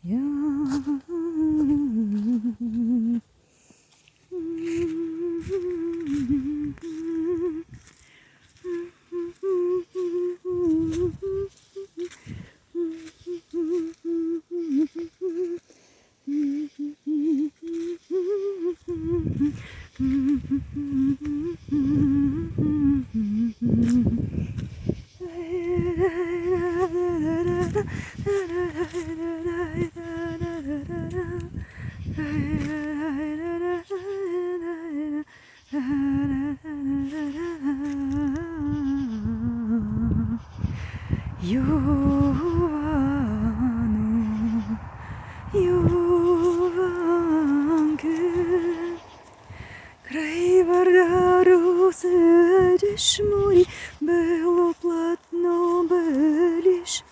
Yovano, Yovanke, край Вардару сидиш морі, бело платно беліш,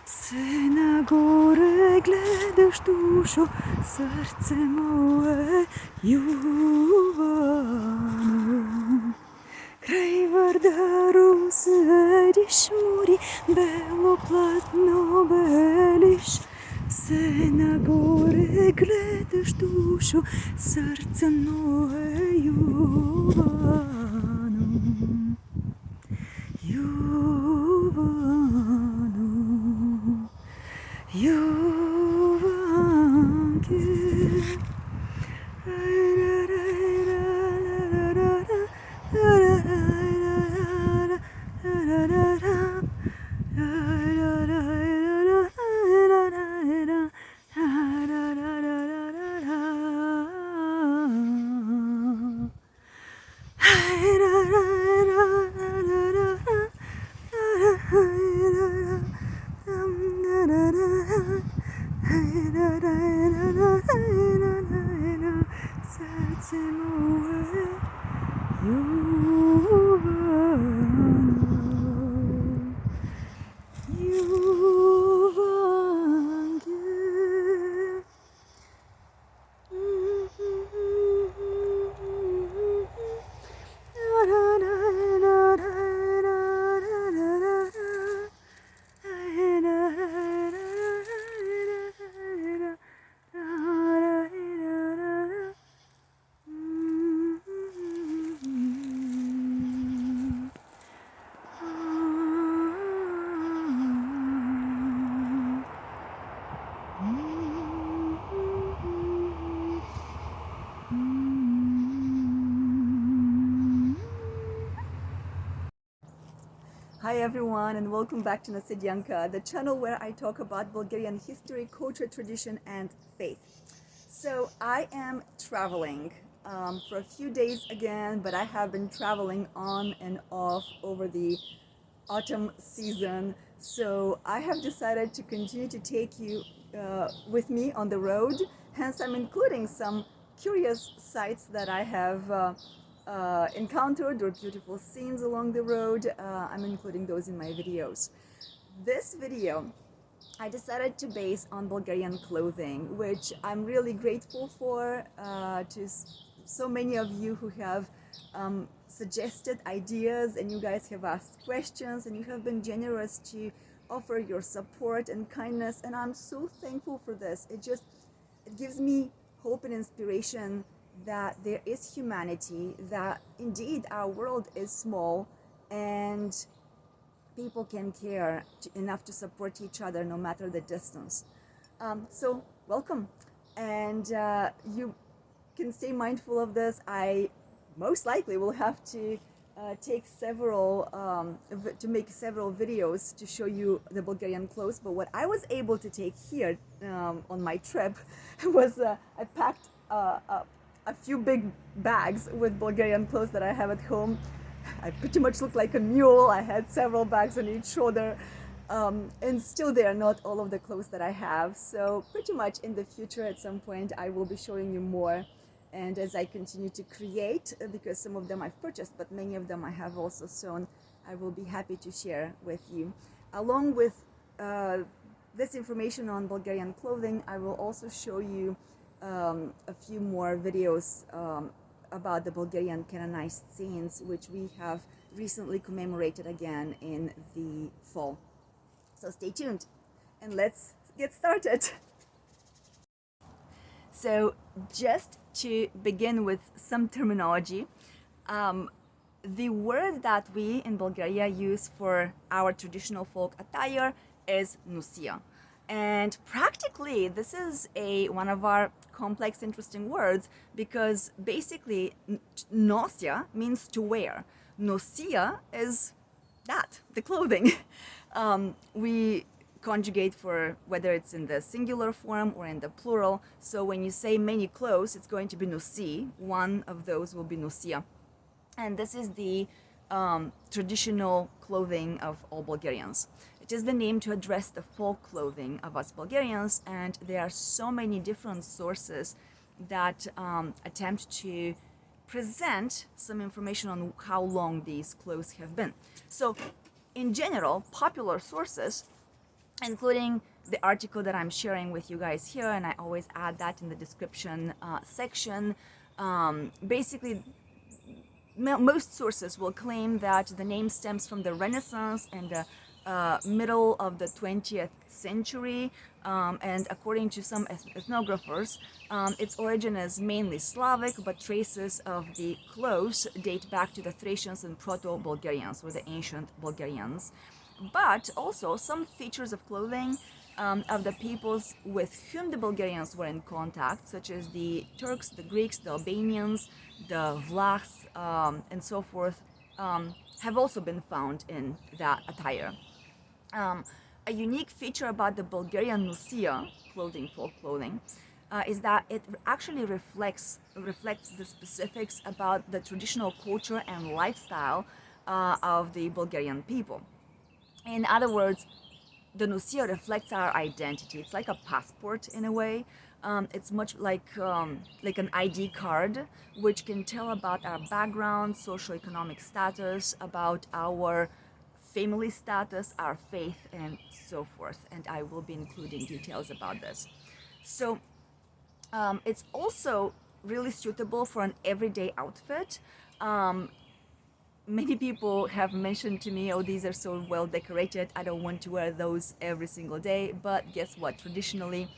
си на горе гледаш душу, серце моє Йовано. Край Вардару сидиш морі, бело платно беліш, все на горе гледаш душу, серце моє Йовано, Йовано, Йованке. Serce moje Yovano, Yovanke. Hi everyone, and welcome back to Nosiya, the channel where I talk about Bulgarian history, culture, tradition and faith. So I am traveling for a few days again, but I have been traveling on and off over the autumn season. So I have decided to continue to take you with me on the road. Hence I'm including some curious sights that I have encountered, or beautiful scenes along the road. I'm including those in my videos. This video I decided to base on Bulgarian clothing, which I'm really grateful for to so many of you who have suggested ideas, and you guys have asked questions, and you have been generous to offer your support and kindness, and I'm so thankful for this. It gives me hope and inspiration that there is humanity, that indeed our world is small and people can care enough to support each other no matter the distance. So welcome, and you can stay mindful of this. I most likely will have to make several videos to show you the Bulgarian clothes, but what I was able to take here on my trip was I packed a few big bags with Bulgarian clothes that I have at home. I pretty much looked like a mule. I had several bags on each shoulder, and still they are not all of the clothes that I have. So pretty much in the future at some point I will be showing you more, and as I continue to create, because some of them I've purchased but many of them I have also sewn, I will be happy to share with you. Along with this information on Bulgarian clothing, I will also show you a few more videos about the Bulgarian canonized scenes, which we have recently commemorated again in the fall. So stay tuned and let's get started. So just to begin with some terminology, the word that we in Bulgaria use for our traditional folk attire is Nosiya. And practically, this is one of our complex, interesting words because basically, Nosiya means to wear. Nosiya is that, the clothing. We conjugate for whether it's in the singular form or in the plural. So when you say many clothes, it's going to be Nosii. One of those will be Nosiya. And this is the traditional clothing of all Bulgarians. It is the name to address the folk clothing of us Bulgarians, and there are so many different sources that attempt to present some information on how long these clothes have been. So, in general, popular sources, including the article that I'm sharing with you guys here, and I always add that in the description section, basically most sources will claim that the name stems from the Renaissance and the middle of the 20th century, and according to some ethnographers, its origin is mainly Slavic, but traces of the clothes date back to the Thracians and Proto-Bulgarians, or the ancient Bulgarians. But also some features of clothing of the peoples with whom the Bulgarians were in contact, such as the Turks, the Greeks, the Albanians, the Vlachs, and so forth, have also been found in that attire. A unique feature about the Bulgarian Nosiya clothing, folk clothing, is that it actually reflects the specifics about the traditional culture and lifestyle of the Bulgarian people. In other words, the Nosiya reflects our identity. It's like a passport in a way. It's much like an ID card, which can tell about our background, socioeconomic status, about our family status, our faith, and so forth. And I will be including details about this. So it's also really suitable for an everyday outfit. Many people have mentioned to me, oh, these are so well decorated, I don't want to wear those every single day. But guess what? Traditionally,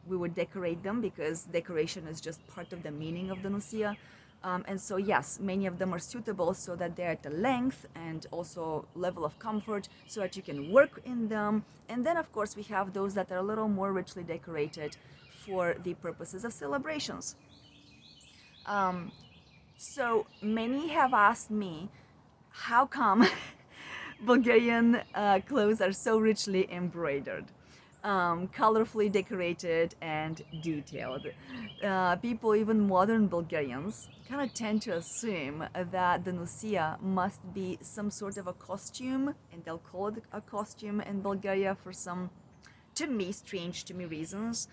we would decorate them because decoration is just part of the meaning of the Nosiya. And so, yes, many of them are suitable so that they're at the length and also level of comfort so that you can work in them. And then, of course, we have those that are a little more richly decorated for the purposes of celebrations. So many have asked me, how come Bulgarian clothes are so richly embroidered, colorfully decorated and detailed? People, even modern Bulgarians, kind of tend to assume that the Nosiya must be some sort of a costume, and they'll call it a costume in Bulgaria for some, to me, strange to me reasons.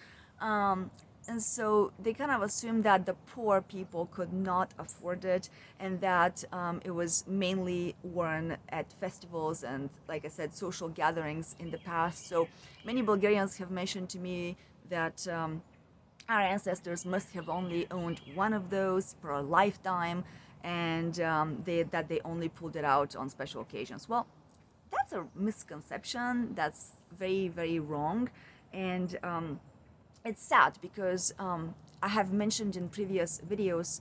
And so they kind of assumed that the poor people could not afford it, and that it was mainly worn at festivals and, like I said, social gatherings in the past. So many Bulgarians have mentioned to me that our ancestors must have only owned one of those for a lifetime, and that they only pulled it out on special occasions. Well, that's a misconception. That's very, very wrong. And it's sad because I have mentioned in previous videos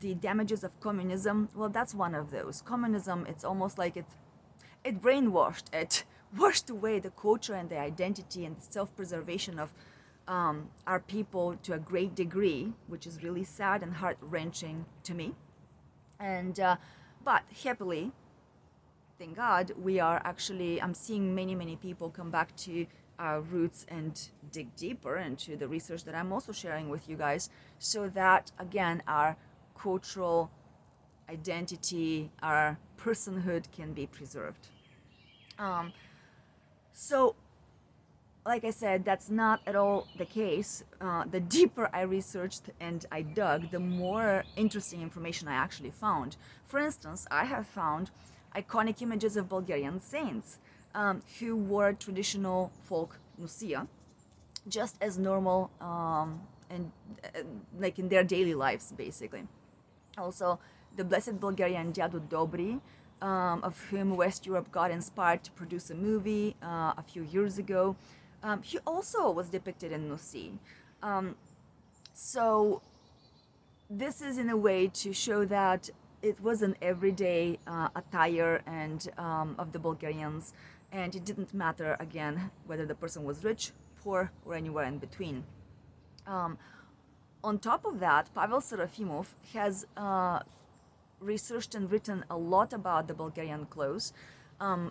the damages of communism. Well, that's one of those. Communism, it's almost like it brainwashed, it washed away the culture and the identity and the self-preservation of our people to a great degree, which is really sad and heart-wrenching to me. And but happily, thank God, I'm seeing many people come back to our roots and dig deeper into the research that I'm also sharing with you guys, so that again our cultural identity, our personhood can be preserved. So like I said, that's not at all the case. The deeper I researched and I dug, the more interesting information I actually found. For instance, I have found iconic images of Bulgarian saints who wore traditional folk Nosiya just as normal and like in their daily lives, basically. Also, the blessed Bulgarian Djadu Dobri, of whom West Europe got inspired to produce a movie a few years ago. He also was depicted in Nosii. So this is in a way to show that it was an everyday attire and of the Bulgarians, and it didn't matter again whether the person was rich, poor, or anywhere in between. On top of that, Pavel Serafimov has researched and written a lot about the Bulgarian clothes.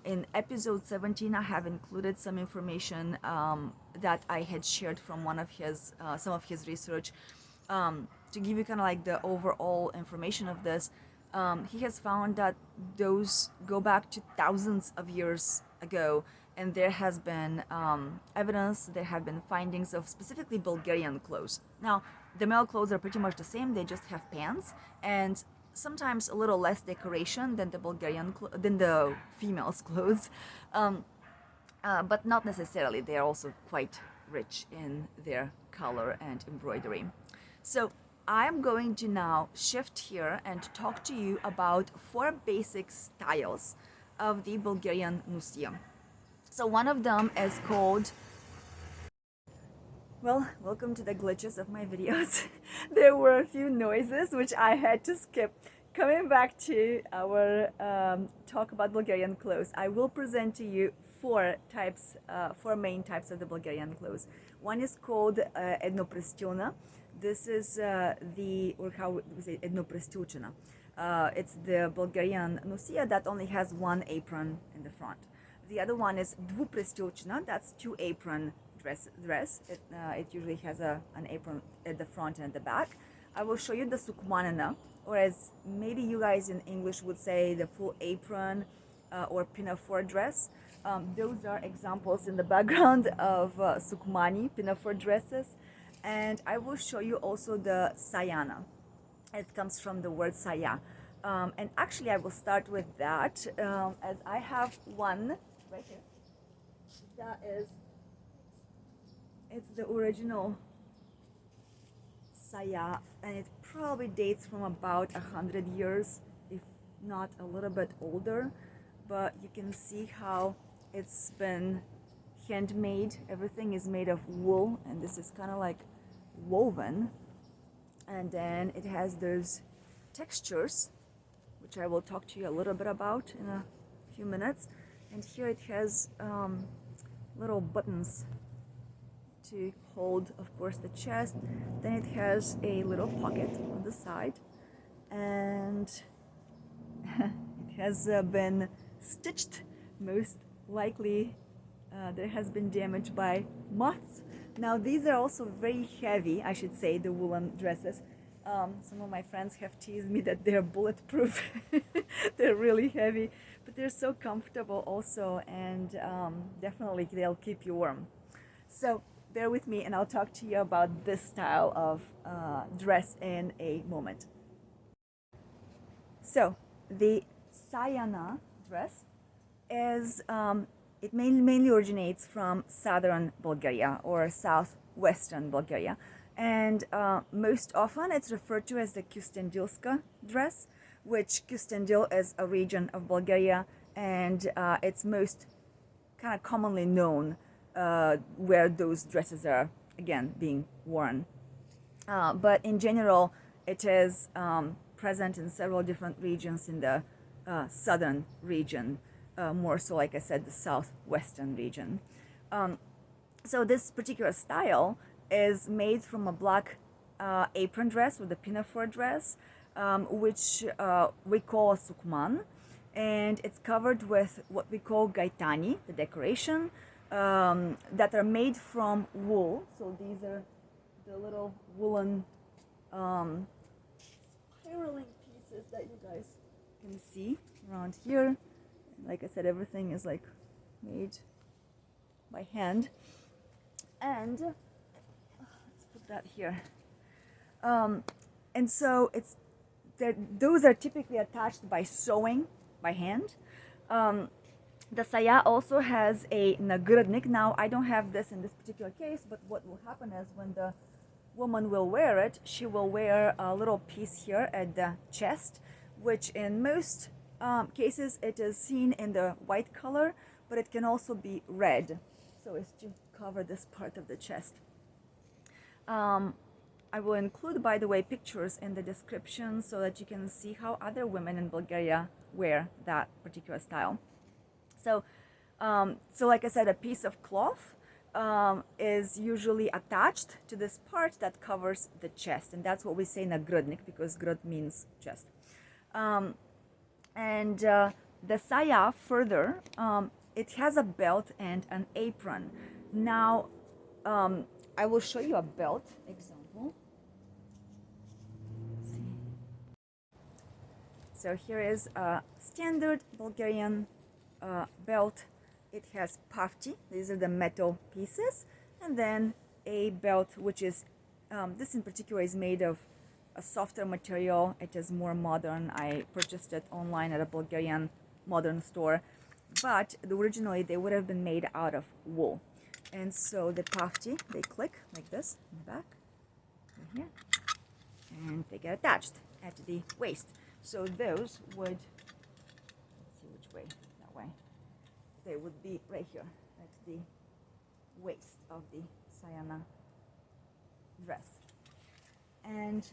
In episode 17, I have included some information that I had shared from some of his research. To give you kind of like the overall information of this, he has found that those go back to thousands of years ago, and there has been evidence, there have been findings of specifically Bulgarian clothes. Now, the male clothes are pretty much the same, they just have pants and sometimes a little less decoration than the females' clothes, but not necessarily. They are also quite rich in their color and embroidery. So I'm going to now shift here and talk to you about 4 basic styles of the Bulgarian Nosiya. So one of them is called, well, welcome to the glitches of my videos. There were a few noises which I had to skip. Coming back to our talk about Bulgarian clothes, I will present to you 4 main types of the Bulgarian clothes. One is called etnoprestiona. This is or how we say etnoprestiuchena. It's the Bulgarian Nosiya that only has 1 apron in the front. The other one is dvuprestiuchena. That's 2 apron dress. It usually has an apron at the front and at the back. I will show you the sukmanana, or as maybe you guys in English would say, the full apron or pinafore dress. Those are examples in the background of sukmani, pinafore dresses. And I will show you also the sayana. It comes from the word saya. And actually I will start with that, as I have one right here. That is, it's the original saya, and it probably dates from about 100 years, if not a little bit older. But you can see how it's been handmade. Everything is made of wool, and this is kind of like woven, and then it has those textures, which I will talk to you a little bit about in a few minutes. And here it has little buttons to hold, of course, the chest. Then it has a little pocket on the side, and it has been stitched. Most likely there has been damage by moths. Now these are also very heavy, I should say, the woolen dresses. Some of my friends have teased me that they're bulletproof. They're really heavy, but they're so comfortable also, and definitely they'll keep you warm. So bear with me and I'll talk to you about this style of dress in a moment. So the sayana dress is, it mainly originates from southern Bulgaria or southwestern Bulgaria. And most often it's referred to as the Kyustendilska dress, which Kyustendil is a region of Bulgaria, and it's most kind of commonly known where those dresses are, again, being worn. But in general, it is present in several different regions in the southern region, more so, like I said, the southwestern region. So this particular style is made from a black apron dress or the pinafore dress, which we call a sukman, and it's covered with what we call gaitani, the decoration, that are made from wool. So these are the little woolen spiraling pieces that you guys can see around here. Like I said, everything is like made by hand, and let's put that here. And so it's those are typically attached by sewing by hand. The saya also has a nagradnik. Now I don't have this in this particular case, but what will happen is when the woman will wear it, she will wear a little piece here at the chest, which in most cases it is seen in the white color, but it can also be red, so it's to cover this part of the chest. I will include, by the way, pictures in the description so that you can see how other women in Bulgaria wear that particular style. So, like I said, a piece of cloth is usually attached to this part that covers the chest, and that's what we say nagrudnik, because grud means chest. The saya further, it has a belt and an apron. Now, I will show you a belt example. Let's see. So here is a standard Bulgarian belt. It has pafti, these are the metal pieces, and then a belt which is, this in particular is made of a softer material. It is more modern. I purchased it online at a Bulgarian modern store, but originally they would have been made out of wool. And so the pafti, they click like this in the back, right here, and they get attached at the waist. So those would, let's see which way, that way, they would be right here at the waist of the Sayana dress. And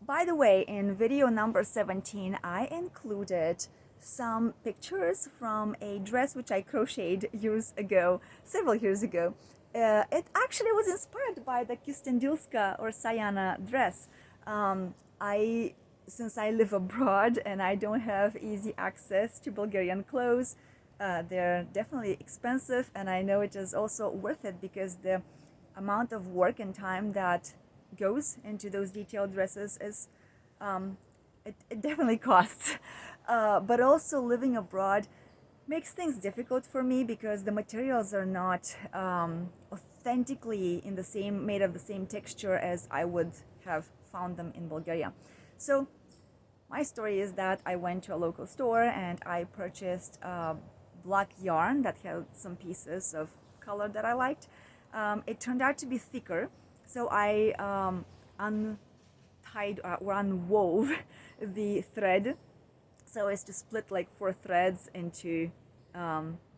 by the way, in video number 17, I included some pictures from a dress which I crocheted years ago, several years ago. It actually was inspired by the Kyustendilska or Sayana dress. Since I live abroad and I don't have easy access to Bulgarian clothes, they're definitely expensive, and I know it is also worth it because the amount of work and time that goes into those detailed dresses is, it definitely costs. But also living abroad makes things difficult for me because the materials are not authentically made of the same texture as I would have found them in Bulgaria. So my story is that I went to a local store and I purchased black yarn that had some pieces of color that I liked. It turned out to be thicker, so I untied or unwove the thread so as to split like 4 threads into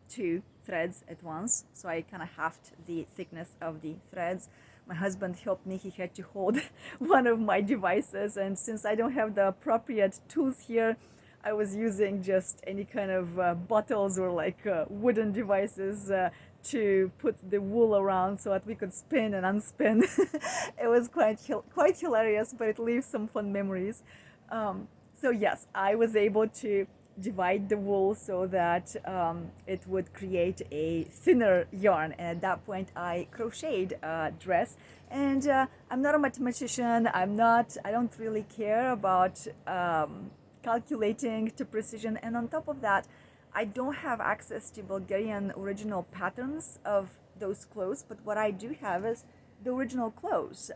2 threads at once. So I kind of halved the thickness of the threads. My husband helped me. He had to hold one of my devices, and since I don't have the appropriate tools here, I was using just any kind of bottles or like wooden devices to put the wool around so that we could spin and unspin. It was quite hilarious, but it leaves some fun memories. So yes, I was able to divide the wool so that it would create a thinner yarn, and at that point I crocheted a dress. And I'm not a mathematician. I don't really care about calculating to precision, and on top of that, I don't have access to Bulgarian original patterns of those clothes, but what I do have is the original clothes.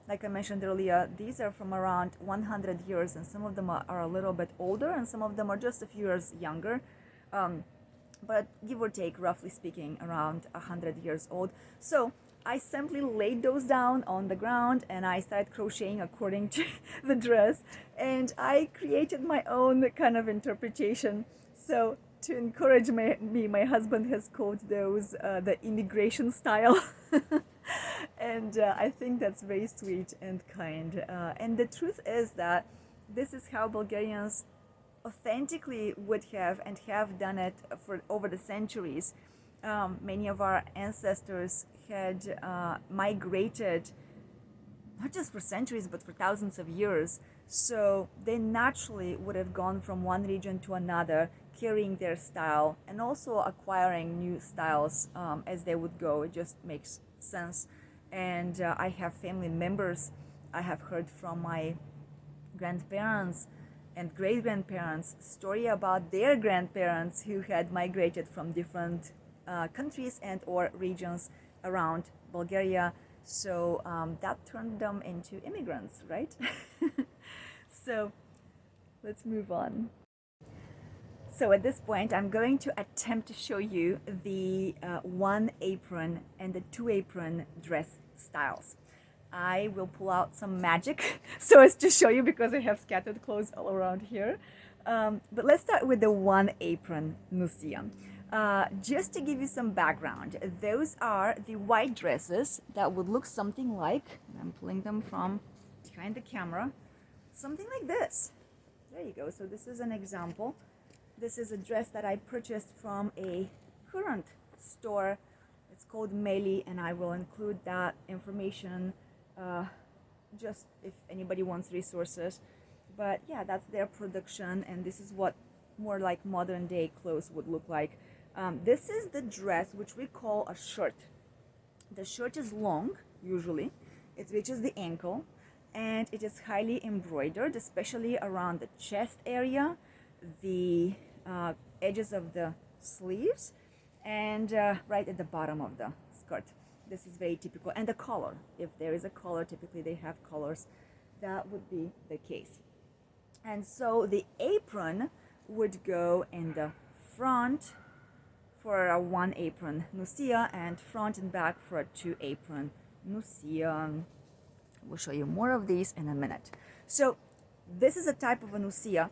Like I mentioned earlier, these are from around 100 years, and some of them are a little bit older, and some of them are just a few years younger. But give or take, roughly speaking, around 100 years old. So I simply laid those down on the ground and I started crocheting according to the dress, and I created my own kind of interpretation. So to encourage me, my husband has called those the immigration style. And I think that's very sweet and kind. And the truth is that this is how Bulgarians authentically would have and have done it for over the centuries. Many of our ancestors had migrated not just for centuries but for thousands of years, so they naturally would have gone from one region to another, carrying their style and also acquiring new styles as they would go. It just makes sense. And I have family members, I have heard from my grandparents and great-grandparents story about their grandparents who had migrated from different countries and or regions around Bulgaria. So that turned them into immigrants, right? So let's move on. So at this point, I'm going to attempt to show you the 1 apron and the 2 apron dress styles. I will pull out some magic so as to show you, because I have scattered clothes all around here. But let's start with the 1 apron Nosiya. Just to give you some background, those are the white dresses that would look something like, and I'm pulling them from behind the camera, something like this. There you go. So this is an example. This is a dress that I purchased from a current store. It's called Meli, and I will include that information just if anybody wants resources. But yeah, that's their production, and this is what more like modern day clothes would look like. This is the dress which we call a shirt. The shirt is long, usually. It reaches the ankle, and it is highly embroidered, especially around the chest area, the edges of the sleeves, and right at the bottom of the skirt. This is very typical. And the collar, if there is a collar, typically they have collars, that would be the case. And so the apron would go in the front for a one apron Nosiya, and front and back for a two apron Nosiya. We'll show you more of these in a minute. So this is a type of a Nosiya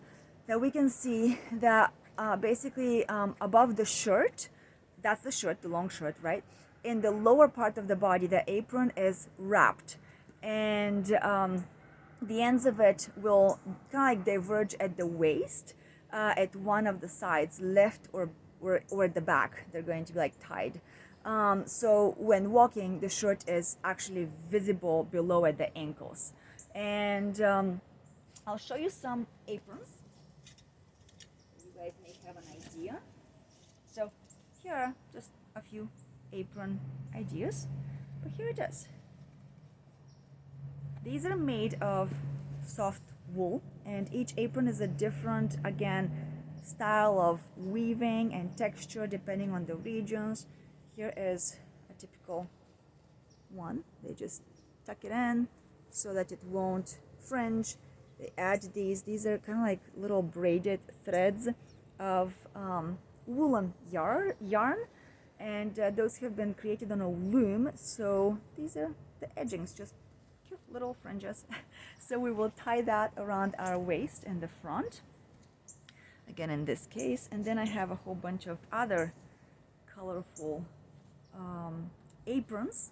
that we can see that basically above the shirt, that's the shirt, the long shirt, right? In the lower part of the body, the apron is wrapped, and the ends of it will kind of like diverge at the waist, at one of the sides, left or at the back. They're going to be like tied. So when walking, the shirt is actually visible below at the ankles. And I'll show you some aprons. You guys may have an idea. So here are just a few apron ideas, but here it is. These are made of soft wool, and each apron is a different, again, style of weaving and texture depending on the regions. Here is a typical one. They just tuck it in so that it won't fringe. They add these are kind of like little braided threads of woolen yarn, and those have been created on a loom. So these are the edgings, just cute little fringes. So we will tie that around our waist in the front, again in this case. And then I have a whole bunch of other colorful aprons.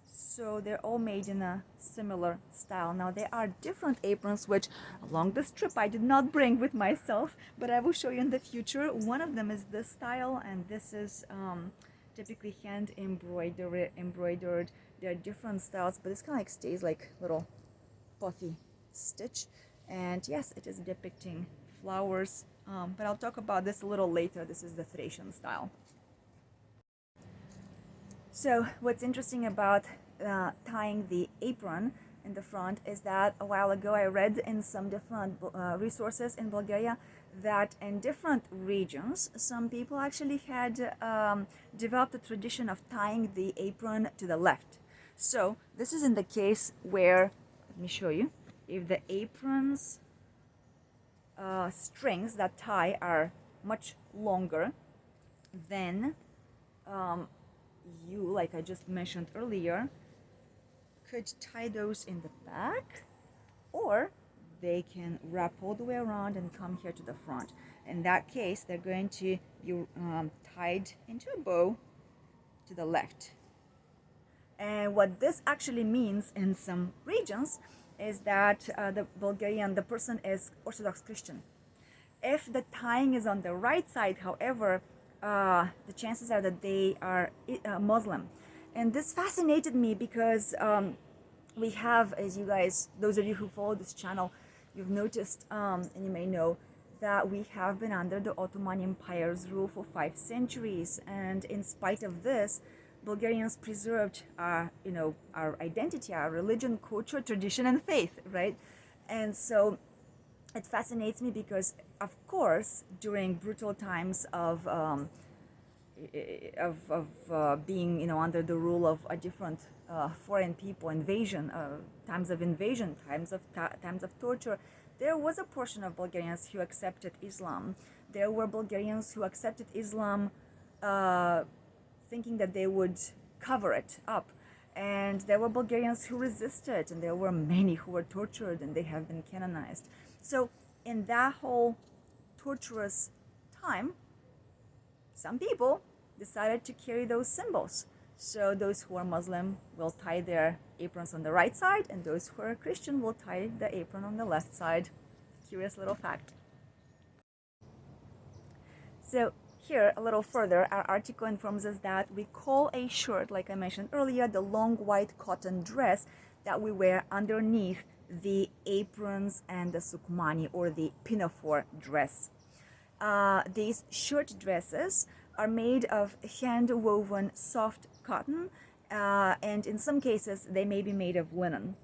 So they're all made in a similar style. Now there are different aprons which along this trip I did not bring with myself, but I will show you in the future. One of them is this style, and this is typically hand embroidered. There are different styles, but this kind of like stays like little puffy stitch. And yes, it is depicting flowers, but I'll talk about this a little later. This is the Thracian style. So what's interesting about tying the apron in the front is that a while ago I read in some different resources in Bulgaria that in different regions some people actually had developed a tradition of tying the apron to the left. So this is in the case where, let me show you, if the apron's strings that tie are much longer, then you, like I just mentioned earlier, could tie those in the back, or they can wrap all the way around and come here to the front. In that case, they're going to be tied into a bow to the left. And what this actually means in some regions is that the person is Orthodox Christian. If the tying is on the right side, however, the chances are that they are Muslim. And this fascinated me because we have, as you guys, those of you who follow this channel, you've noticed, and you may know, that we have been under the Ottoman Empire's rule for 5 centuries. And in spite of this, Bulgarians preserved our identity, our religion, culture, tradition, and faith, right? And so it fascinates me because, of course, during brutal times of being, under the rule of a different foreign people, invasion, times of invasion, times of torture, there was a portion of Bulgarians who accepted Islam. There were Bulgarians who accepted Islam thinking that they would cover it up. And there were Bulgarians who resisted, and there were many who were tortured, and they have been canonized. So in that whole torturous time, some people decided to carry those symbols. So those who are Muslim will tie their aprons on the right side, and those who are Christian will tie the apron on the left side. Curious little fact. So here, a little further, our article informs us that we call a shirt, like I mentioned earlier, the long white cotton dress that we wear underneath the aprons and the sukmani, or the pinafore dress. These shirt dresses are made of hand-woven soft cotton, and in some cases they may be made of linen.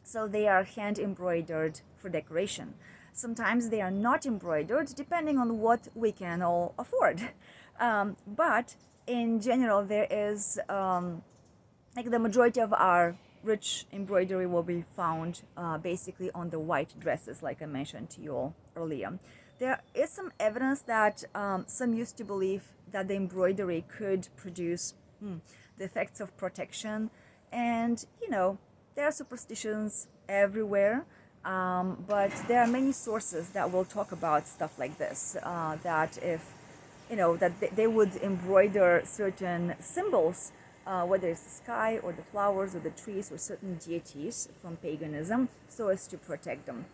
So they are hand embroidered for decoration. Sometimes they are not embroidered, depending on what we can all afford. But in general, there is like the majority of our rich embroidery will be found basically on the white dresses, like I mentioned to you all earlier. There is some evidence that some used to believe that the embroidery could produce the effects of protection, and there are superstitions everywhere, but there are many sources that will talk about stuff like this, that if that they would embroider certain symbols, whether it's the sky or the flowers or the trees or certain deities from paganism, so as to protect them.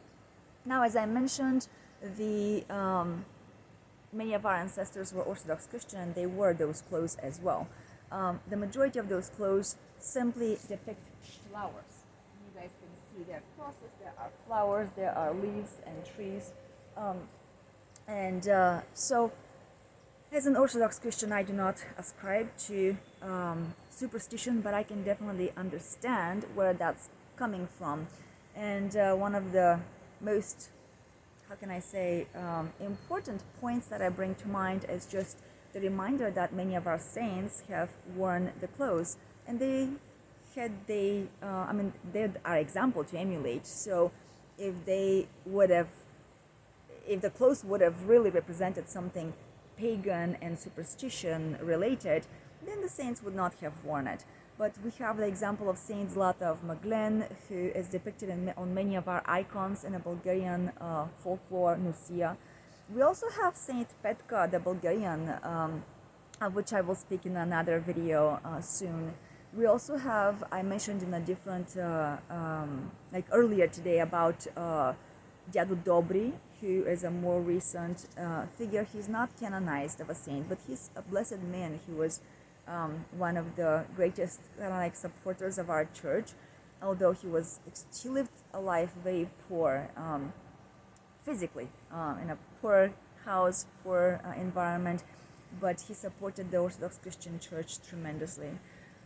Now, as I mentioned, many of our ancestors were Orthodox Christian, and they wore those clothes as well. The majority of those clothes simply depict flowers. You guys can see there are crosses, there are flowers, there are leaves and trees. So as an Orthodox Christian, I do not ascribe to superstition, but I can definitely understand where that's coming from. And one of the most, how can I say, important points that I bring to mind is just the reminder that many of our saints have worn the clothes, and they're our example to emulate. So if the clothes would have really represented something pagan and superstition related, then the saints would not have worn it. But we have the example of Saint Zlata of Maglen, who is depicted on many of our icons in a Bulgarian folklore, Nosiya. We also have Saint Petka, the Bulgarian, of which I will speak in another video soon. We also have, I mentioned in a different, like earlier today, about Djadu Dobri, who is a more recent figure. He's not canonized of a saint, but he's a blessed man. He was one of the greatest supporters of our church, although he lived a life very poor physically, in a poor house, poor environment, but he supported the Orthodox Christian Church tremendously.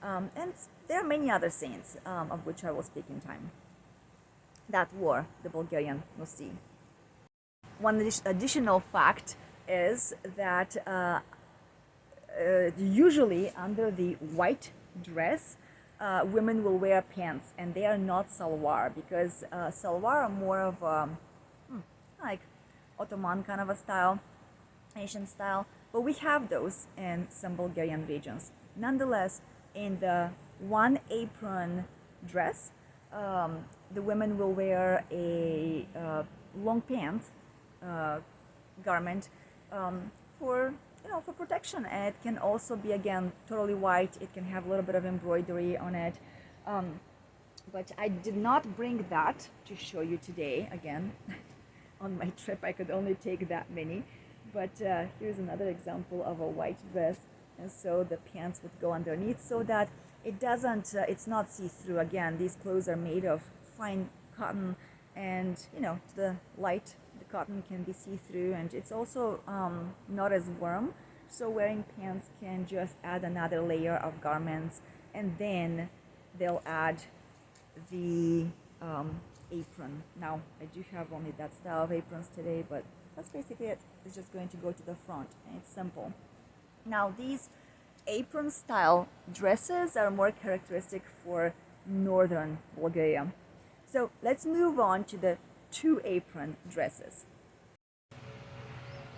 And there are many other saints, of which I will speak in time, that wore the Bulgarian Nosii. One additional fact is that usually under the white dress, women will wear pants, and they are not salwar, because salwar are more of a like Ottoman kind of a style, Asian style, but we have those in some Bulgarian regions. Nonetheless, in the one apron dress, the women will wear a long pant garment for protection, and it can also be, again, totally white. It can have a little bit of embroidery on it, but I did not bring that to show you today. Again, on my trip I could only take that many, but here's another example of a white dress, and so the pants would go underneath so that it doesn't it's not see-through. Again, these clothes are made of fine cotton, and the cotton can be see-through, and it's also not as warm, so wearing pants can just add another layer of garments, and then they'll add the apron. Now, I do have only that style of aprons today, but that's basically it. It's just going to go to the front, and it's simple. Now, these apron style dresses are more characteristic for northern Bulgaria. So let's move on to the two apron dresses.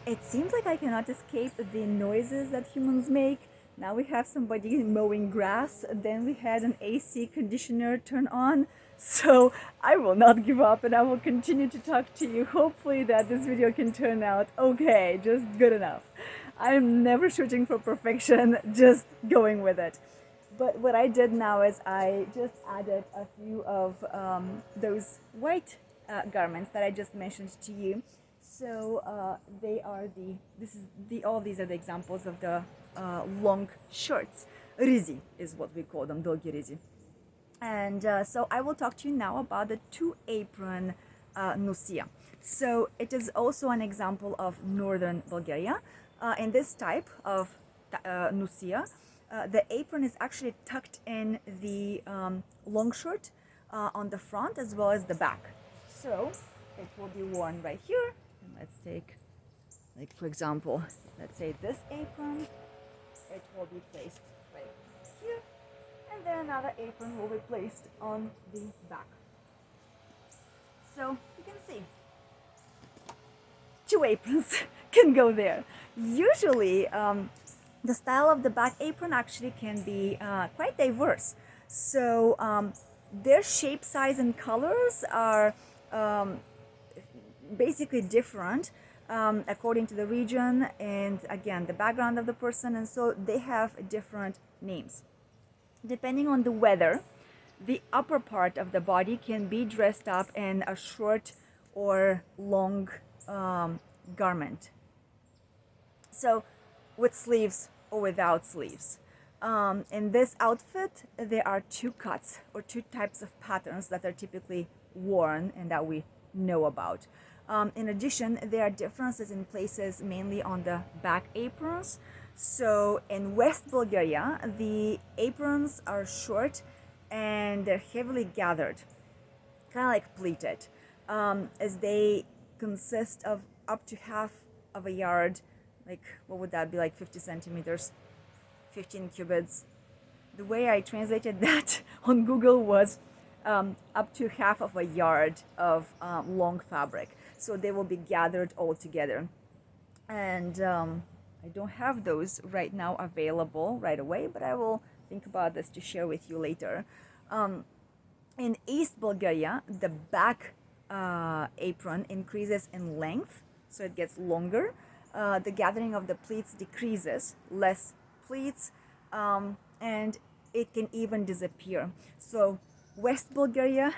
It seems like I cannot escape the noises that humans make. Now we have somebody mowing grass, then we had an AC conditioner turn on. So I will not give up, and I will continue to talk to you. Hopefully that this video can turn out okay, just good enough. I'm never shooting for perfection, just going with it. But what I did now is I just added a few of those white garments that I just mentioned to you. So they are all these are the examples of the long shirts. Rizi is what we call them, dolgi rizi. And so I will talk to you now about the two apron Nosiya. So it is also an example of northern Bulgaria. In this type of Nosiya, the apron is actually tucked in the long shirt on the front as well as the back. So it will be worn right here. And let's take, like for example, let's say this apron. It will be placed right here. And then another apron will be placed on the back. So you can see two aprons can go there. Usually the style of the back apron actually can be quite diverse. So their shape, size and colors are basically different according to the region and again the background of the person, and so they have different names. Depending on the weather, the upper part of the body can be dressed up in a short or long garment. So with sleeves or without sleeves. In this outfit, there are two cuts or two types of patterns that are typically worn and that we know about. In addition, there are differences in places, mainly on the back aprons. So in West Bulgaria, the aprons are short and they're heavily gathered, kind of like pleated, as they consist of up to half of a yard, like what would that be, like 50 centimeters, 15 cubits. The way I translated that on Google was up to half of a yard of long fabric. So they will be gathered all together. And I don't have those right now available right away, but I will think about this to share with you later. In East Bulgaria, the back apron increases in length, so it gets longer. The gathering of the pleats decreases, less pleats, and it can even disappear. So West Bulgaria,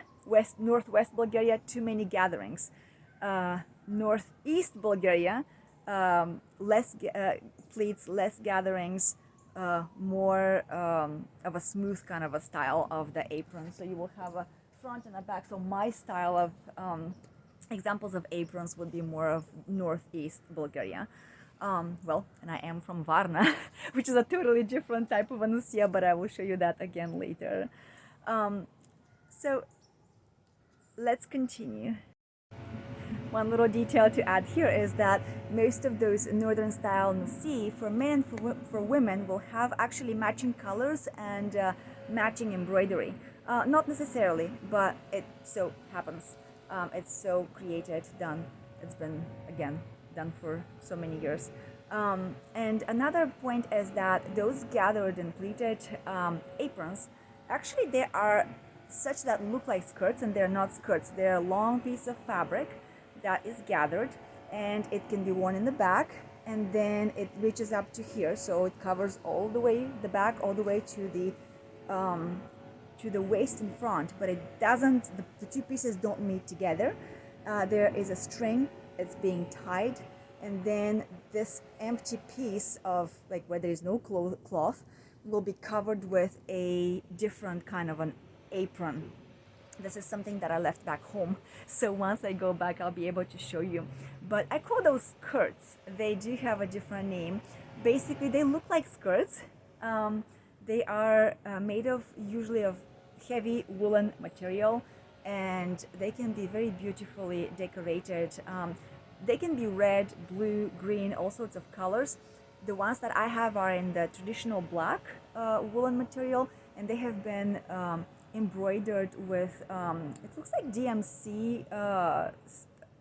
Northwest Bulgaria, too many gatherings. Northeast Bulgaria, less pleats, less gatherings, more of a smooth kind of a style of the apron. So you will have a front and a back. So my style of examples of aprons would be more of Northeast Bulgaria. Well, and I am from Varna, which is a totally different type of Nosiya, but I will show you that again later. So let's continue. One little detail to add here is that most of those northern style Nosii for men and for women will have actually matching colors and matching embroidery. Not necessarily, but it so happens. It's so created, done. It's been, again, done for so many years. And another point is that those gathered and pleated aprons, actually they are such that look like skirts, and they're not skirts. They're a long piece of fabric that is gathered, and it can be worn in the back, and then it reaches up to here, so it covers all the way the back, all the way to the waist in front, but it doesn't, the two pieces don't meet together. There is a string, it's being tied, and then this empty piece of, like, where there is no cloth will be covered with a different kind of an apron. This is something that I left back home, so once I go back I'll be able to show you. But I call those skirts. They do have a different name. Basically they look like skirts. They are made of usually of heavy woolen material, and they can be very beautifully decorated. They can be red, blue, green, all sorts of colors. The ones that I have are in the traditional black woolen material, and they have been embroidered with it looks like DMC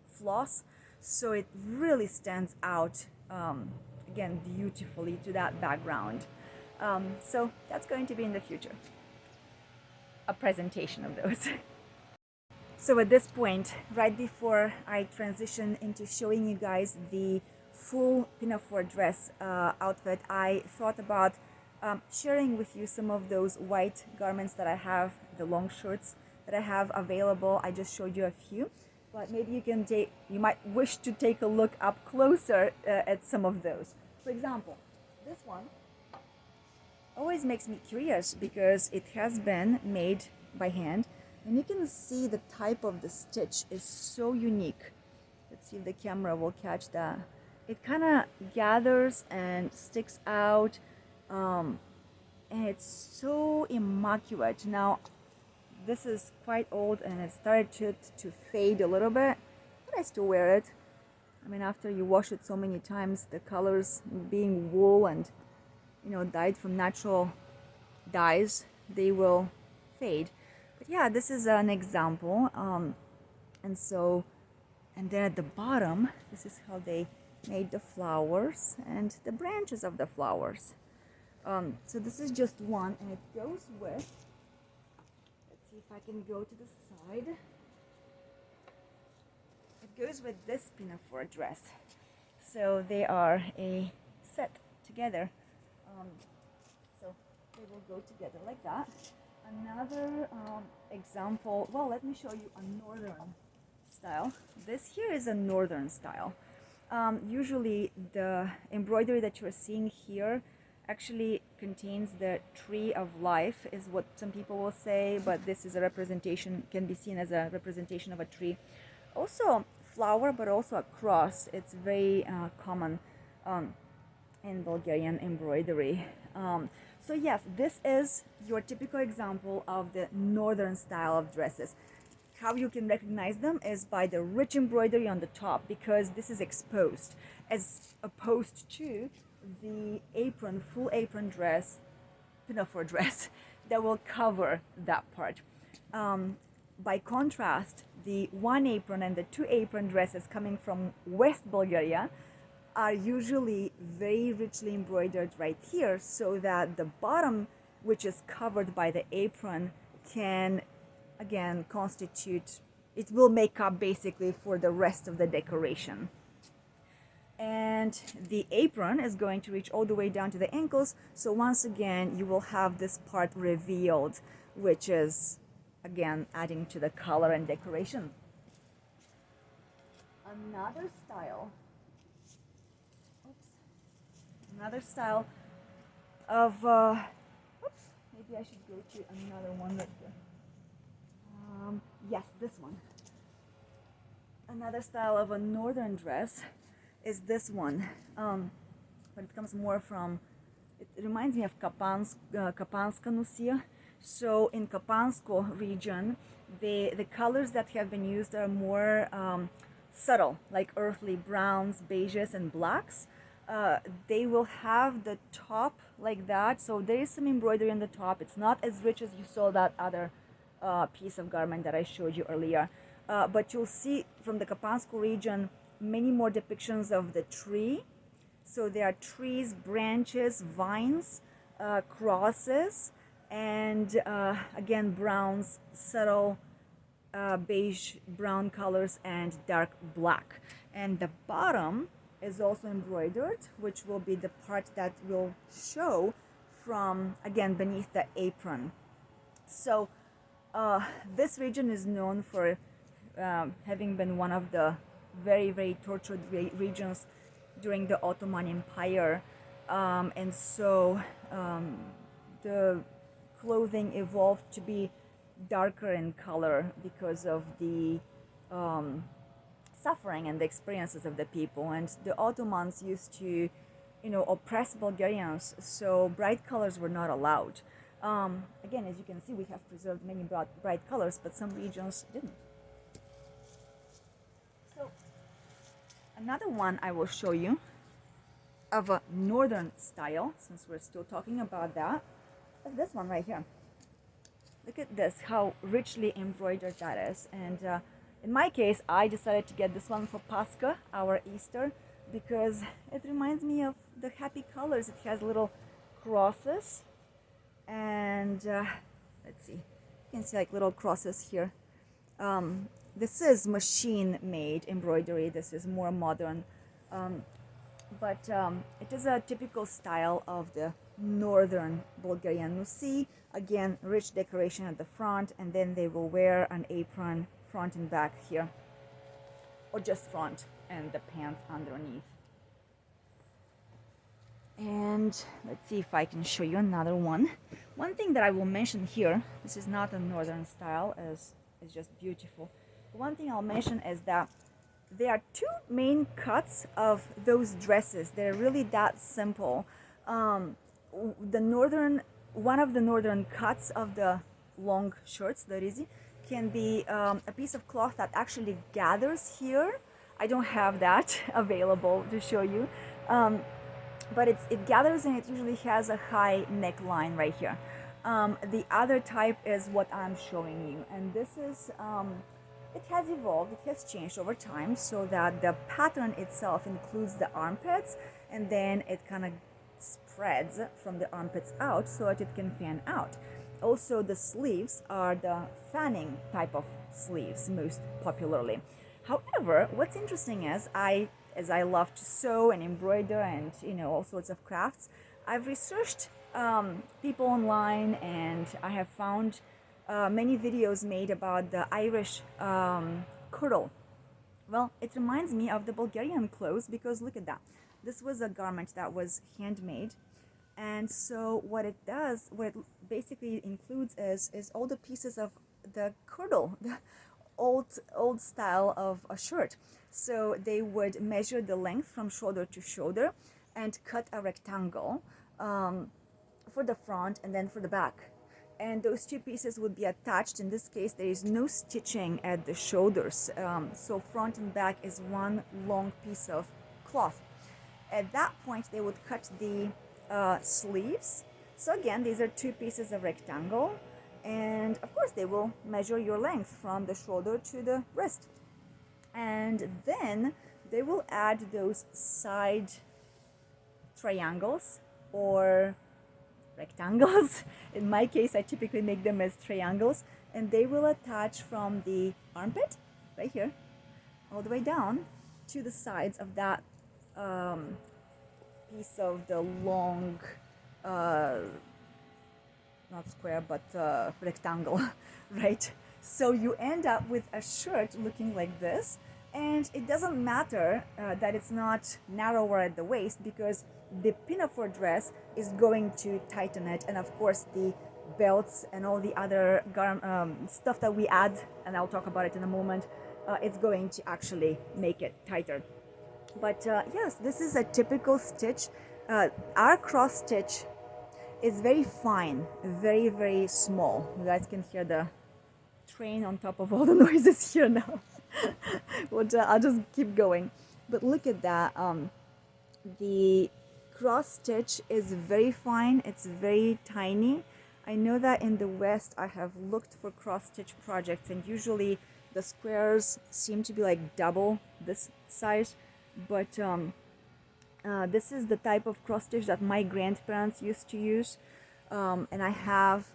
floss, so it really stands out again beautifully to that background. So that's going to be in the future, a presentation of those. So at this point, right before I transition into showing you guys the full pinafore dress outfit, I thought about sharing with you some of those white garments that I have, the long shirts that I have available. I just showed you a few, but maybe you might wish to take a look up closer at some of those. For example, this one always makes me curious because it has been made by hand, and you can see the type of the stitch is so unique. Let's see if the camera will catch that. It kind of gathers and sticks out, and it's so immaculate. Now, this is quite old and it started to fade a little bit, but I still wear it. I mean, after you wash it so many times, the colors being wool and dyed from natural dyes, they will fade. But yeah, this is an example. And then at the bottom, this is how they made the flowers and the branches of the flowers. So this is just one, and it goes with, let's see if I can go to the side. It goes with this pinafore dress. So they are a set together. So they will go together like that. Another example, well, let me show you a northern style. This here is a northern style. Usually the embroidery that you're seeing here actually contains the tree of life, is what some people will say, but this is a representation, can be seen as a representation of a tree. Also flower, but also a cross. It's very common in Bulgarian embroidery. So yes, this is your typical example of the northern style of dresses. How you can recognize them is by the rich embroidery on the top, because this is exposed, as opposed to the apron, full apron dress, pinafore dress, that will cover that part. By contrast, the one apron and the two apron dresses coming from West Bulgaria are usually very richly embroidered right here, so that the bottom, which is covered by the apron, can again constitute, it will make up basically for the rest of the decoration. And the apron is going to reach all the way down to the ankles, so once again you will have this part revealed, which is again adding to the color and decoration. Another style of maybe I should go to another one right here. Yes, this one. Another style of a northern dress is this one, but it comes more from, it reminds me of Kapanska Nosiya. So in Kapansko region, the colors that have been used are more subtle, like earthly browns, beiges, and blacks. They will have the top like that, so there is some embroidery on the top. It's not as rich as you saw that other piece of garment that I showed you earlier, but you'll see from the Kapansko region many more depictions of the tree. So there are trees, branches, vines, crosses, and again browns, subtle beige brown colors, and dark black. And the bottom is also embroidered, which will be the part that will show from, again, beneath the apron. So this region is known for having been one of the very, very tortured regions during the Ottoman Empire, and so the clothing evolved to be darker in color because of the suffering and the experiences of the people. And the Ottomans used to, oppress Bulgarians, so bright colors were not allowed. Again, as you can see, we have preserved many bright colors, but some regions didn't. So another one I will show you of a northern style, since we're still talking about that, is this one right here. Look at this, how richly embroidered that is. And in my case, I decided to get this one for Pascha, our Easter, because it reminds me of the happy colors. It has little crosses, and let's see, you can see like little crosses here. This is machine-made embroidery. This is more modern. but it is a typical style of the northern Bulgarian Nosii. Again, rich decoration at the front, and then they will wear an apron front and back here, or just front and the pants underneath. And let's see if I can show you another one. One thing that I will mention here, this is not a northern style, as it's just beautiful. One thing I'll mention is that there are two main cuts of those dresses. They're really that simple. One of the northern cuts of the long shirts, the Nosii, can be a piece of cloth that actually gathers here. I don't have that available to show you. But it gathers, and it usually has a high neckline right here. The other type is what I'm showing you, and this is, it has evolved, it has changed over time, so that the pattern itself includes the armpits, and then it kind of spreads from the armpits out so that it can fan out. Also, the sleeves are the fanning type of sleeves most popularly. However, what's interesting is as I love to sew and embroider and all sorts of crafts, I've researched people online, and I have found many videos made about the Irish kirtle. Well, it reminds me of the Bulgarian clothes, because look at that. This was a garment that was handmade, and so what it basically includes is all the pieces of the kirtle, the old style of a shirt. So they would measure the length from shoulder to shoulder and cut a rectangle for the front and then for the back. And those two pieces would be attached. In this case, there is no stitching at the shoulders. So front and back is one long piece of cloth. At that point, they would cut the sleeves. So again, these are two pieces of rectangle. And of course, they will measure your length from the shoulder to the wrist. And then they will add those side triangles or rectangles. In my case, I typically make them as triangles, and they will attach from the armpit right here all the way down to the sides of that piece of the long not square, but rectangle, right? So you end up with a shirt looking like this, and it doesn't matter that it's not narrower at the waist, because the pinafore dress is going to tighten it, and of course the belts and all the other stuff that we add, and I'll talk about it in a moment, it's going to actually make it tighter. But yes, this is a typical stitch. Our cross stitch is very fine, very, very small. You guys can hear the train on top of all the noises here now. I'll just keep going. But look at that. The cross stitch is very fine. It's very tiny. I know that in the West I have looked for cross stitch projects, and usually the squares seem to be like double this size, but this is the type of cross stitch that my grandparents used to use, and I have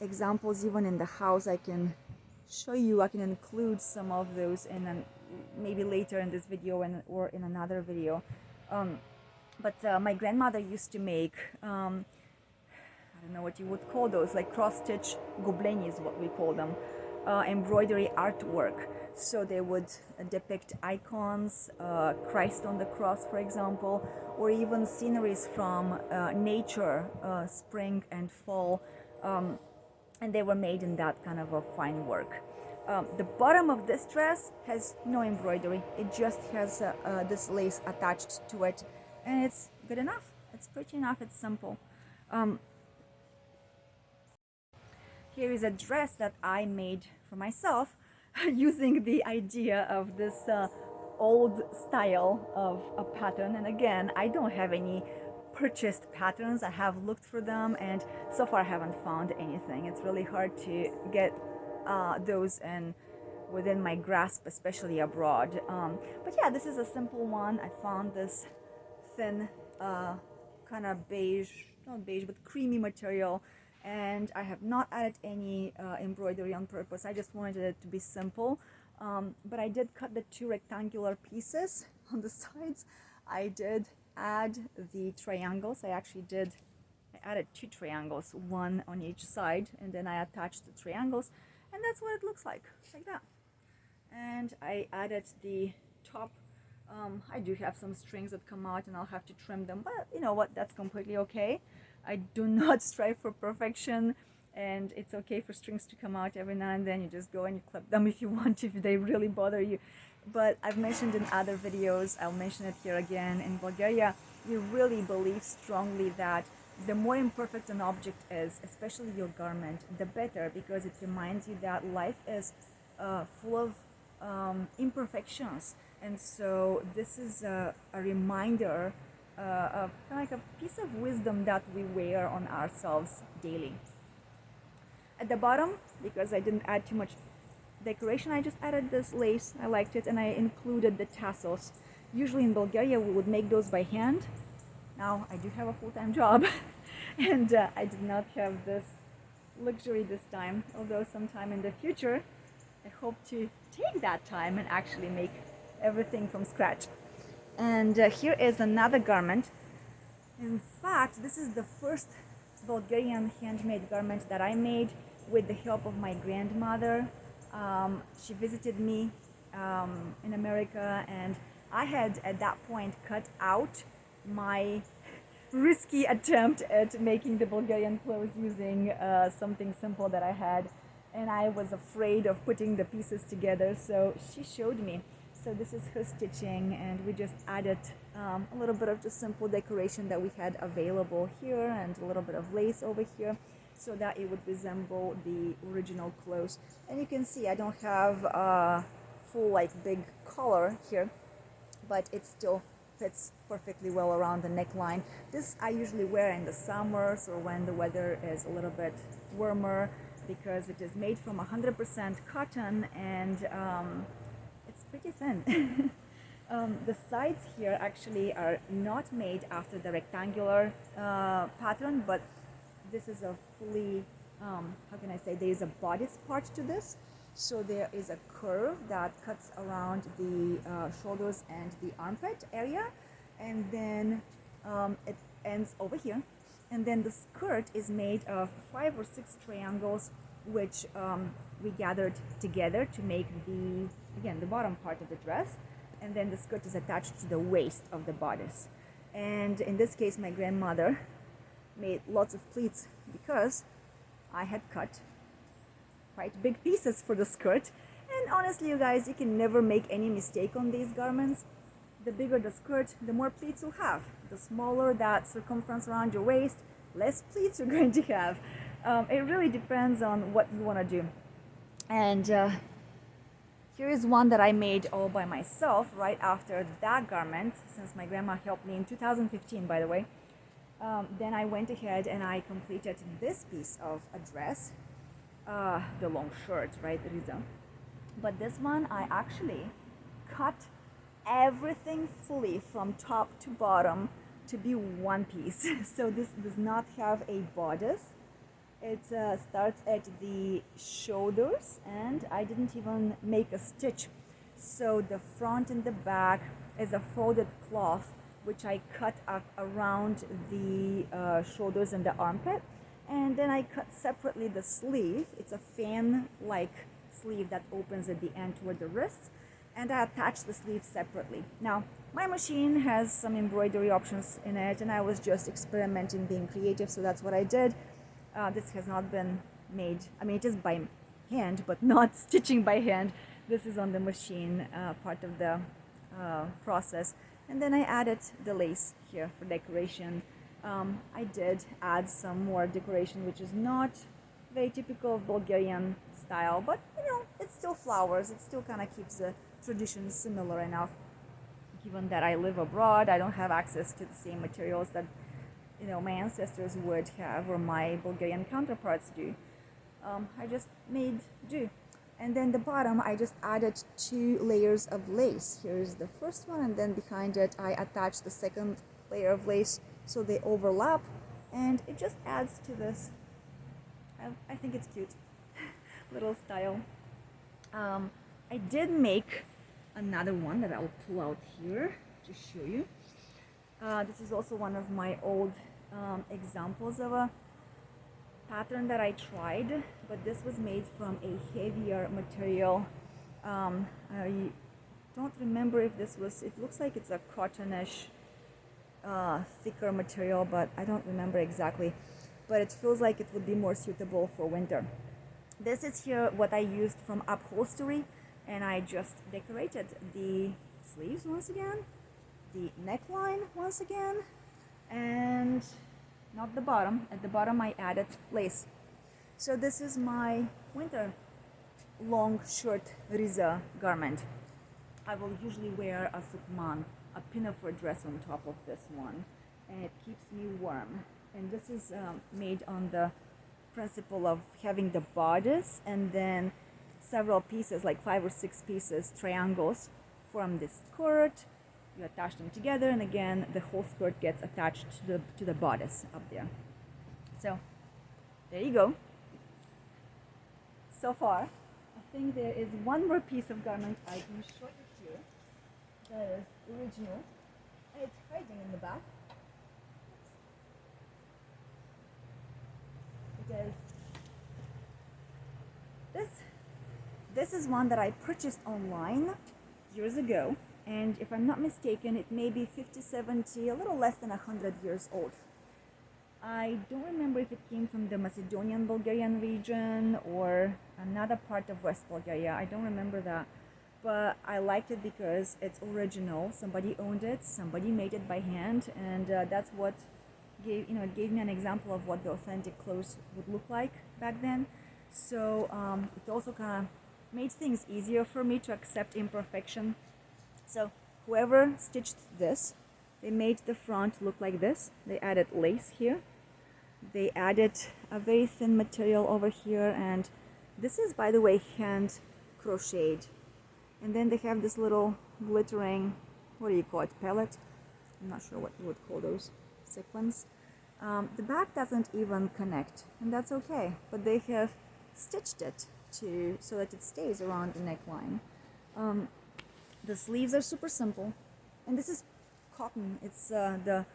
examples even in the house. I can show you. I can include some of those maybe later in this video or in another video. But my grandmother used to make I don't know what you would call those, like cross-stitch gobleni is what we call them, embroidery artwork. So they would depict icons, Christ on the cross, for example, or even sceneries from nature, spring and fall, and they were made in that kind of a fine work. The bottom of this dress has no embroidery. It just has this lace attached to it, and it's good enough. It's pretty enough. It's simple. Here is a dress that I made for myself using the idea of this old style of a pattern. And again, I don't have any purchased patterns. I have looked for them, and so far I haven't found anything. It's really hard to get those within my grasp, especially abroad. But yeah, this is a simple one. I found this thin kind of beige, not beige, but creamy material, and I have not added any embroidery on purpose. I just wanted it to be simple, but I did cut the two rectangular pieces on the sides. I did add the triangles. I added 2 triangles, one on each side, and then I attached the triangles, and that's what it looks like that. And I added the top. I do have some strings that come out and I'll have to trim them, but you know what, that's completely okay. I do not strive for perfection, and it's okay for strings to come out every now and then. You just go and you clip them if you want, if they really bother you. But I've mentioned in other videos, I'll mention it here again, in Bulgaria, we really believe strongly that the more imperfect an object is, especially your garment, the better, because it reminds you that life is full of imperfections. And so this is a reminder, kind of like a piece of wisdom that we wear on ourselves daily. At the bottom, because I didn't add too much decoration, I just added this lace. I liked it, and I included the tassels. Usually in Bulgaria we would make those by hand. Now I do have a full-time job and I did not have this luxury this time, although sometime in the future I hope to take that time and actually make everything from scratch. And here is another garment. In fact, this is the first Bulgarian handmade garment that I made with the help of my grandmother. She visited me in America, and I had at that point cut out my risky attempt at making the Bulgarian clothes using something simple that I had, and I was afraid of putting the pieces together, so she showed me. So this is her stitching, and we just added a little bit of just simple decoration that we had available here, and a little bit of lace over here, so that it would resemble the original clothes. And you can see I don't have a full like big collar here, but it still fits perfectly well around the neckline. This I usually wear in the summers or when the weather is a little bit warmer, because it is made from 100% cotton, and it's pretty thin. The sides here actually are not made after the rectangular pattern, but this is a fully, how can I say, there is a bodice part to this. So there is a curve that cuts around the shoulders and the armpit area, and then it ends over here. And then the skirt is made of 5 or 6 triangles, which we gathered together to make the bottom part of the dress. And then the skirt is attached to the waist of the bodice. And in this case, my grandmother made lots of pleats because I had cut quite big pieces for the skirt. And honestly, you guys, you can never make any mistake on these garments. The bigger the skirt, the more pleats you'll have. The smaller that circumference around your waist, less pleats you're going to have. It really depends on what you want to do. And here is one that I made all by myself right after that garment, since my grandma helped me in 2015, by the way. Then I went ahead and I completed this piece of a dress, the long shirt, right, Riza? But this one I actually cut everything fully from top to bottom to be one piece. So this does not have a bodice. It starts at the shoulders, and I didn't even make a stitch. So the front and the back is a folded cloth, which I cut up around the shoulders and the armpit. And then I cut separately the sleeve. It's a fan-like sleeve that opens at the end toward the wrists. And I attach the sleeve separately. Now, my machine has some embroidery options in it, and I was just experimenting, being creative, so that's what I did. This has not been made, I mean, it is by hand, but not stitching by hand. This is on the machine, part of the process. And then I added the lace here for decoration. I did add some more decoration, which is not very typical of Bulgarian style, but you know, it's still flowers. It still kind of keeps the tradition similar enough. Given that I live abroad, I don't have access to the same materials that, you know, my ancestors would have, or my Bulgarian counterparts do. I just made do. And then the bottom, I just added 2 layers of lace. Here's the first one, and then behind it I attached the second layer of lace, so they overlap, and it just adds to this. I think it's cute little style. I did make another one that I'll pull out here to show you. This is also one of my old examples of a pattern that I tried, but this was made from a heavier material. I don't remember if this was, it looks like it's a cottonish thicker material, but I don't remember exactly, but it feels like it would be more suitable for winter. This is here what I used from upholstery, and I just decorated the sleeves once again, the neckline once again, and not the bottom. At the bottom I added lace. So this is my winter long short riza garment. I will usually wear a sukman, a pinafore dress on top of this one, and it keeps me warm. And this is made on the principle of having the bodice and then several pieces, like 5 or 6 pieces, triangles, form this skirt. You attach them together, and again the whole skirt gets attached to the bodice up there. So there you go. So far, I think there is one more piece of garment I can show you here that is original, and it's hiding in the back. Because this is one that I purchased online years ago, and if I'm not mistaken, it may be 50, 70, a little less than 100 years old. I don't remember if it came from the Macedonian Bulgarian region or another part of West Bulgaria. I don't remember that, but I liked it because it's original. Somebody owned it, somebody made it by hand, and that's what it gave me an example of what the authentic clothes would look like back then. So it also kind of made things easier for me to accept imperfection. So whoever stitched this, they made the front look like this. They added lace here. They added a very thin material over here, and this is, by the way, hand crocheted. And then they have this little glittering, what do you call it, pellet? I'm not sure what you would call those sequins. The back doesn't even connect, and that's okay, but they have stitched it so that it stays around the neckline. The sleeves are super simple, and this is cotton. It's the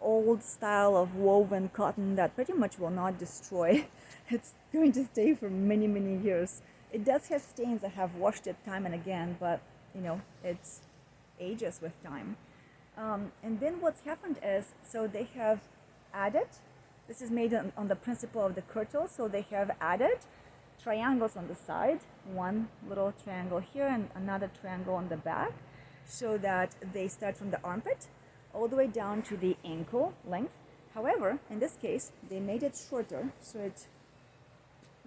old style of woven cotton that pretty much will not destroy. It's going to stay for many, many years. It does have stains. I have washed it time and again, but it ages with time. And then what's happened is, so they have added, this is made on the principle of the kirtle, so they have added triangles on the side, one little triangle here and another triangle on the back, so that they start from the armpit all the way down to the ankle length. However, in this case, they made it shorter, so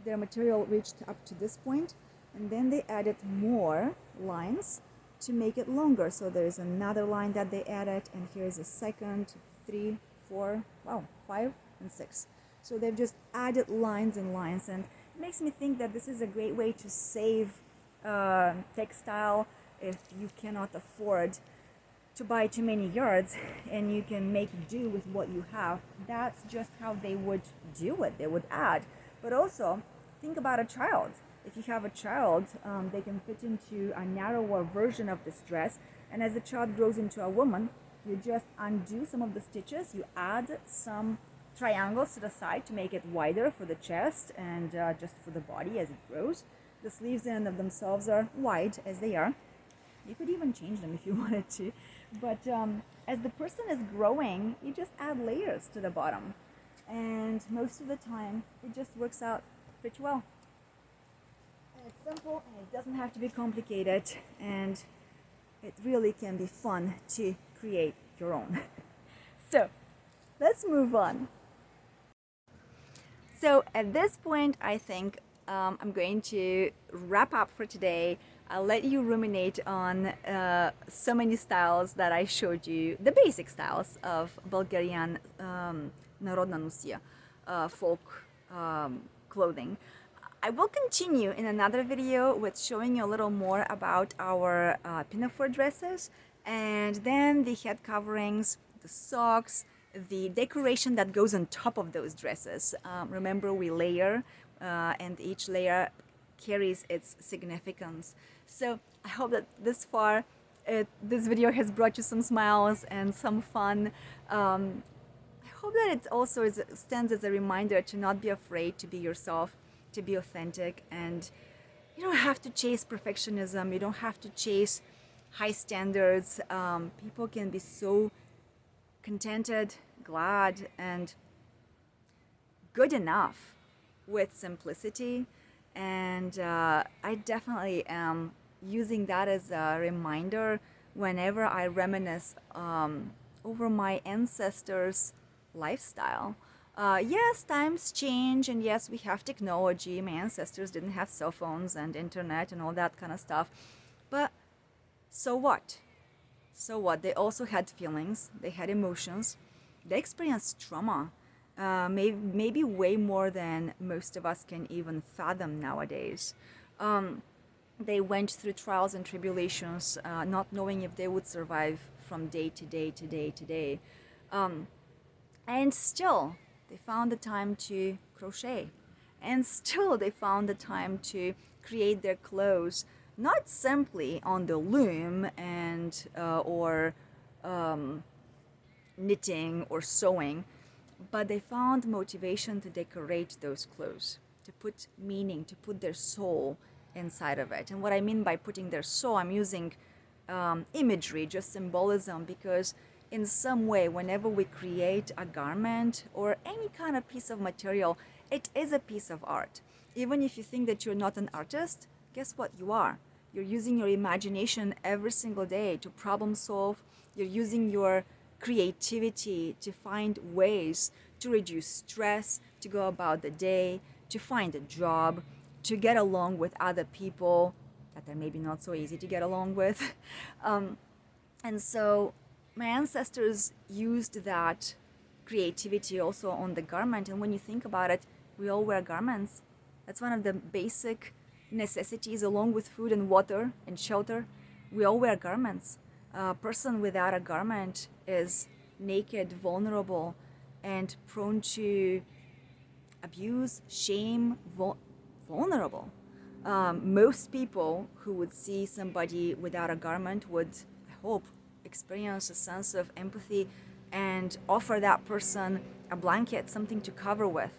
their material reached up to this point, and then they added more lines to make it longer. So there's another line that they added, and here's a second, 3, 4, wow, 5 and 6. So they've just added lines and lines, and it makes me think that this is a great way to save textile if you cannot afford to buy too many yards, and you can make do with what you have. That's just how they would do it. They would add. But also, think about a child. If you have a child, they can fit into a narrower version of this dress, and as the child grows into a woman, you just undo some of the stitches, you add some triangles to the side to make it wider for the chest and just for the body as it grows. The sleeves in and of themselves are wide as they are. You could even change them if you wanted to, but as the person is growing, you just add layers to the bottom, and most of the time it just works out pretty well. And it's simple, and it doesn't have to be complicated, and it really can be fun to create your own. So let's move on. So at this point, I think I'm going to wrap up for today. I'll let you ruminate on so many styles that I showed you, the basic styles of Bulgarian Narodna Nosiya, folk clothing. I will continue in another video with showing you a little more about our pinafore dresses, and then the head coverings, the socks, the decoration that goes on top of those dresses. Remember, we layer, and each layer carries its significance. So I hope that this far this video has brought you some smiles and some fun. I hope that it also stands as a reminder to not be afraid to be yourself, to be authentic, and you don't have to chase perfectionism. You don't have to chase high standards. People can be so contented, glad, and good enough with simplicity. And I definitely am using that as a reminder whenever I reminisce over my ancestors' lifestyle. Yes, times change, and yes, we have technology. My ancestors didn't have cell phones and internet and all that kind of stuff. But so what? So what? They also had feelings, they had emotions, they experienced trauma, maybe way more than most of us can even fathom nowadays. They went through trials and tribulations, not knowing if they would survive from day to day to day to day. And still, they found the time to crochet. And still, they found the time to create their clothes, not simply on the loom and or knitting or sewing, but they found motivation to decorate those clothes, to put meaning, to put their soul inside of it. And what I mean by putting their soul, I'm using imagery, just symbolism, because in some way, whenever we create a garment or any kind of piece of material, it is a piece of art. Even if you think that you're not an artist, guess what? You are. You're using your imagination every single day to problem solve. You're using your creativity to find ways to reduce stress, to go about the day, to find a job, to get along with other people that are maybe not so easy to get along with. And so my ancestors used that creativity also on the garment. And when you think about it, we all wear garments. That's one of the basic necessities, along with food and water and shelter. We all wear garments. A person without a garment is naked, vulnerable, and prone to abuse, shame, vulnerable. Most people who would see somebody without a garment would, I hope, experience a sense of empathy and offer that person a blanket, something to cover with.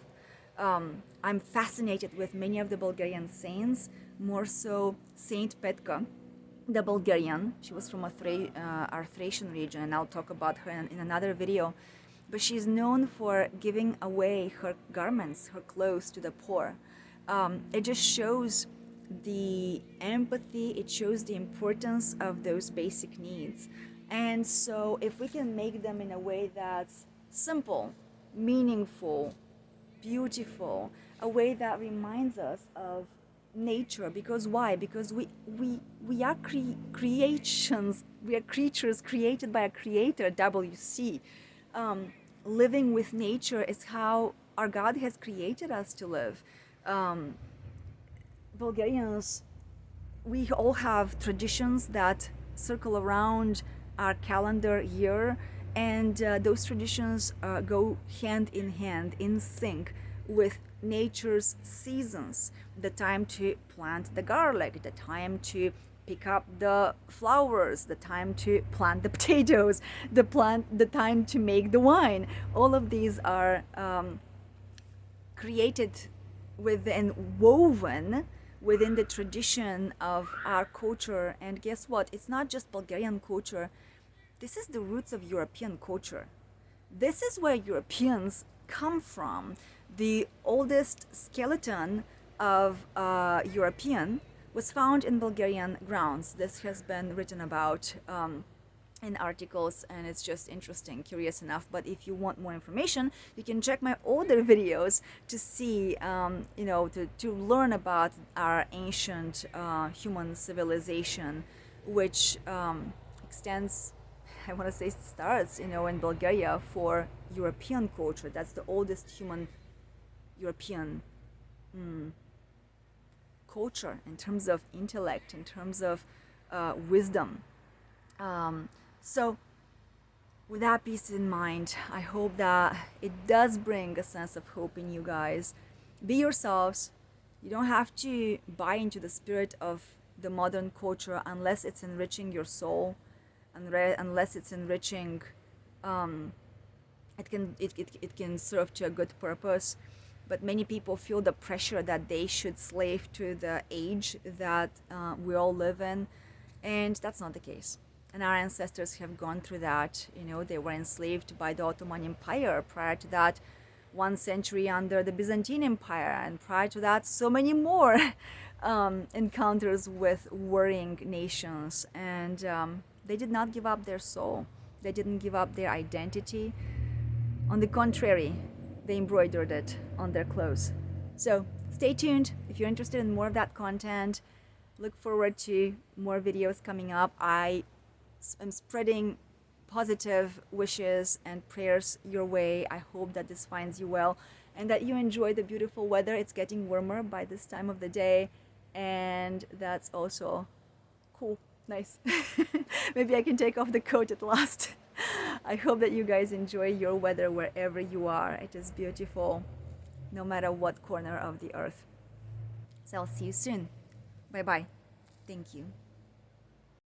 I'm fascinated with many of the Bulgarian saints, more so Saint Petka, the Bulgarian. She was from our Thracian region, and I'll talk about her in another video. But she's known for giving away her garments, her clothes to the poor. It just shows the empathy, it shows the importance of those basic needs. And so if we can make them in a way that's simple, meaningful, beautiful, a way that reminds us of nature. Because why? Because we are creations, we are creatures created by a creator, WC. Living with nature is how our God has created us to live. Bulgarians, we all have traditions that circle around our calendar year, and those traditions go hand in hand, in sync with nature's seasons. The time to plant the garlic, the time to pick up the flowers, the time to plant the potatoes, the time to make the wine. All of these are created within, woven within the tradition of our culture. And guess what? It's not just Bulgarian culture. This is the roots of European culture. This is where Europeans come from. The oldest skeleton of European was found in Bulgarian grounds. This has been written about in articles, and it's just interesting, curious enough. But if you want more information, you can check my older videos to see, to learn about our ancient human civilization, which extends, I want to say starts, in Bulgaria for European culture. That's the oldest human European culture in terms of intellect, in terms of wisdom. So with that peace in mind, I hope that it does bring a sense of hope in you guys. Be yourselves. You don't have to buy into the spirit of the modern culture unless it's enriching your soul, unless it's enriching, it can serve to a good purpose. But many people feel the pressure that they should slave to the age that we all live in, and that's not the case. And our ancestors have gone through that. You know, they were enslaved by the Ottoman Empire. Prior to that, 1 century under the Byzantine Empire, and prior to that, so many more encounters with warring nations. And they did not give up their soul. They didn't give up their identity. On the contrary, they embroidered it on their clothes. So stay tuned if you're interested in more of that content. Look forward to more videos coming up. I am spreading positive wishes and prayers your way. I hope that this finds you well and that you enjoy the beautiful weather. It's getting warmer by this time of the day, and that's also cool. Nice. Maybe I can take off the coat at last. I hope that you guys enjoy your weather wherever you are. It is beautiful no matter what corner of the earth. So I'll see you soon. Bye bye. Thank you.